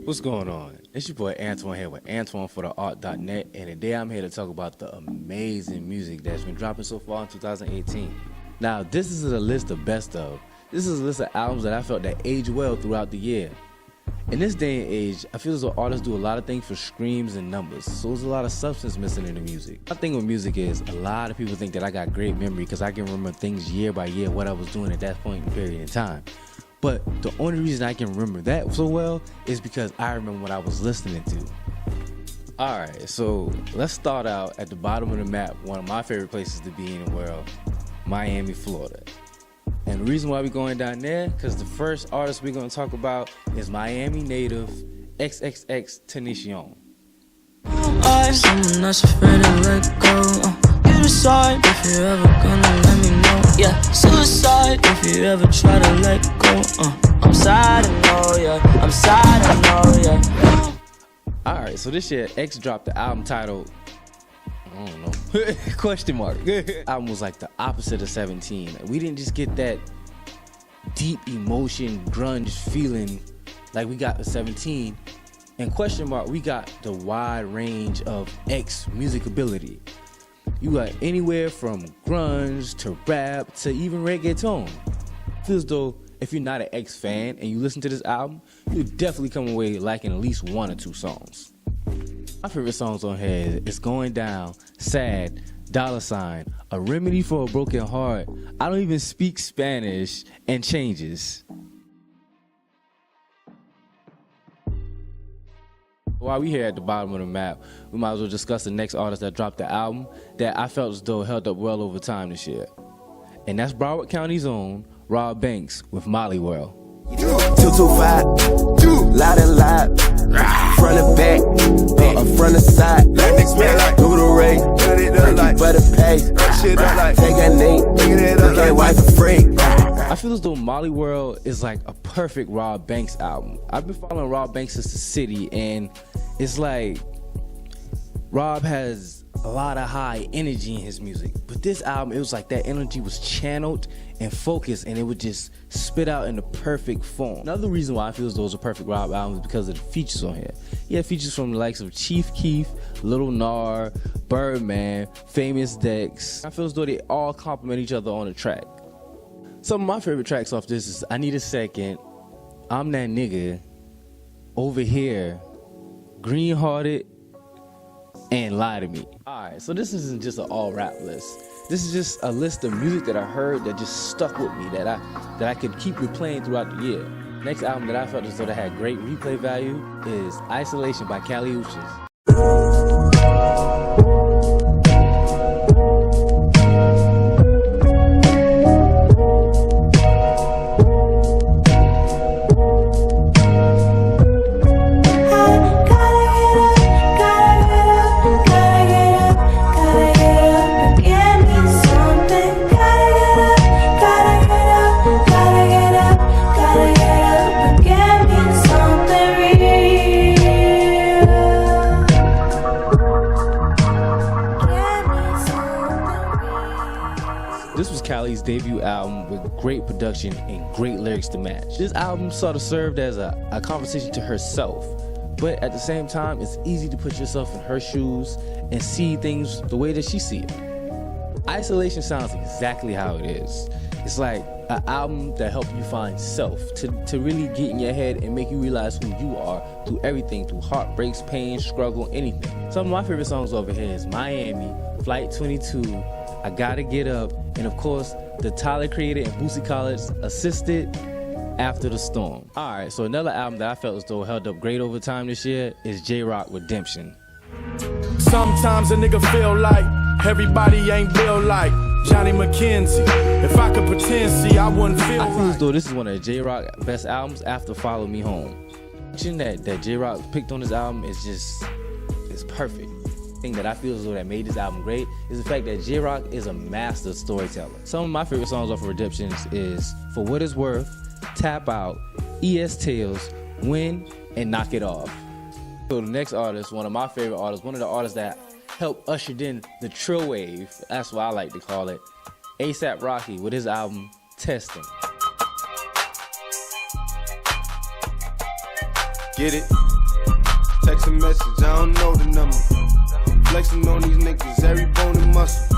What's going on? It's your boy Antoine here with AntoineForTheArt.net, and today I'm here to talk about the amazing music that's been dropping so far in 2018. Now, this is a list of best of. This is a list of albums that I felt that aged well throughout the year. In this day and age, I feel as though artists do a lot of things for streams and numbers, so there's a lot of substance missing in the music. My thing with music is, a lot of people think that I got great memory because I can remember things year by year, what I was doing at that point in period in time. But the only reason I can remember that so well is because I remember what I was listening to. Alright, so let's start out at the bottom of the map, one of my favorite places to be in the world, Miami, Florida. And the reason why we're going down there, because the first artist we're going to talk about is Miami native XXX Tentacion. Someone that's afraid to let go. You decide if you're ever gonna let me know. Yeah, suicide if you ever try to let go. I'm sad, I know, yeah. I'm sad, I know, yeah. Alright, so this year X dropped the album titled, I don't know, question mark. Album was like the opposite of 17. Like, we didn't just get that deep emotion, grunge feeling like we got with 17. And question mark, we got the wide range of X music ability. You got anywhere from grunge to rap to even reggaeton. Feels though if you're not an X fan and you listen to this album, you'll definitely come away liking at least one or two songs. My favorite songs on here is Going Down, Sad, Dollar Sign, A Remedy for a Broken Heart, I Don't Even Speak Spanish, and Changes. While we here at the bottom of the map, we might as well discuss the next artist that dropped the album that I felt as though held up well over time this year. And that's Broward County's own Rob Banks with Molly World. 225, loud and loud, front and back, front and side, do the race, better pay, take a knee, look at wife for free. I feel as though Molly World is like a perfect Rob Banks album. I've been following Rob Banks since the city, and it's like Rob has a lot of high energy in his music, but this album, it was like that energy was channeled and focused, and it would just spit out in the perfect form. Another reason why I feel as though it's a perfect Rob album is because of the features on here. He had features from the likes of Chief Keef, Lil Nar, Birdman, Famous Dex. I feel as though they all complement each other on the track. Some of my favorite tracks off this is I Need a Second, I'm That Nigga, Over Here, Green Hearted, and Lie to Me. Alright, so this isn't just an all rap list. This is just a list of music that I heard that just stuck with me, that I could keep replaying throughout the year. Next album that I felt as though that had great replay value is Isolation by Kali Uchis. This was Kali's debut album with great production and great lyrics to match. This album sort of served as a conversation to herself, but at the same time, it's easy to put yourself in her shoes and see things the way that she sees it. Isolation sounds exactly how it is. It's like an album that helps you find self, to really get in your head and make you realize who you are through everything, through heartbreaks, pain, struggle, anything. Some of my favorite songs over here is Miami, Flight 22, I Gotta Get Up, and of course, the Tyler Creator and Boosie College assisted After the Storm. Alright, so another album that I felt as though held up great over time this year is J-Rock Redemption. Sometimes a nigga feel like everybody ain't built like Johnny McKenzie. If I could pretend, see, I wouldn't feel I feel as though this is one of J-Rock's best albums after Follow Me Home. That J-Rock picked on this album is perfect. Thing that I feel as though that made this album great is the fact that J-Rock is a master storyteller. Some of my favorite songs off of Redemption is For What It's Worth, Tap Out, ES Tales, Win, and Knock It Off. So the next artist, one of my favorite artists, one of the artists that helped usher in the trill wave, that's what I like to call it, A$AP Rocky with his album Testing. Get it? text a message, I don't know the number. Flexing on these niggas, every bone and muscle.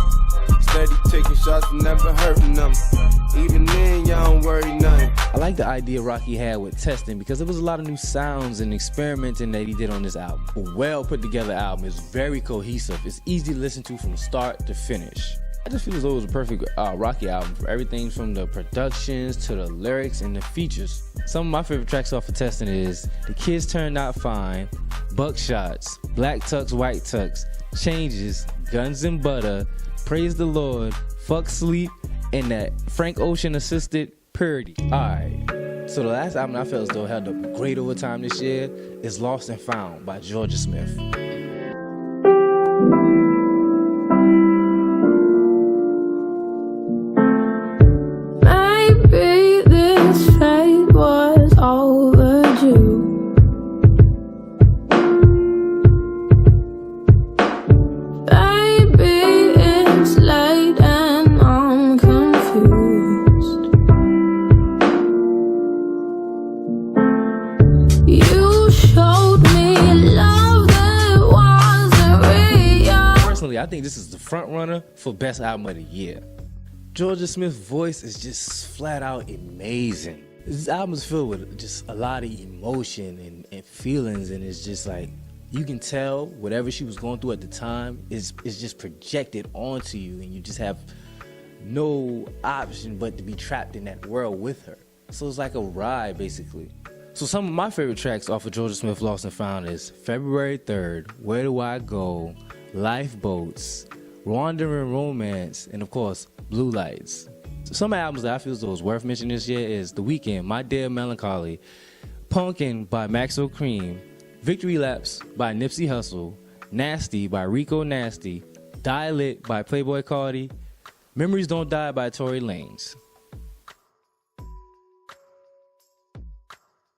Steady taking shots, but never hurting them. Even then, y'all don't worry nothing. I like the idea Rocky had with testing because there was a lot of new sounds and experimenting that he did on this album. A well put together album. It's very cohesive. It's easy to listen to from start to finish. I just feel as though it was a perfect Rocky album for everything from the productions to the lyrics and the features. Some of my favorite tracks off of Testing is The Kids Turned Out Fine, Buckshots, Black Tux, White Tux, Changes, Guns and Butter, Praise the Lord, Fuck Sleep, and that Frank Ocean assisted Purity. Alright, so the last album I felt as though held up great over time this year is Lost and Found by Georgia Smith. Maybe this fate was overdue. Baby, it's late and I'm confused. You showed me love that wasn't real. Personally, I think this is the front runner for best album of the year. Georgia Smith's voice is just flat out amazing. This album is filled with just a lot of emotion and feelings, and it's just like you can tell whatever she was going through at the time is just projected onto you, and you just have no option but to be trapped in that world with her. So it's like a ride, basically. So some of my favorite tracks off of Georgia Smith Lost and Found is February 3rd, Where Do I Go, Lifeboats, Wandering Romance, and of course, Blue Lights. Some albums that I feel as though is worth mentioning this year is The Weeknd, My Dear Melancholy, Punkin' by Maxo Cream, Victory Laps by Nipsey Hussle, Nasty by Rico Nasty, Die Lit by Playboi Carti, Memories Don't Die by Tory Lanez.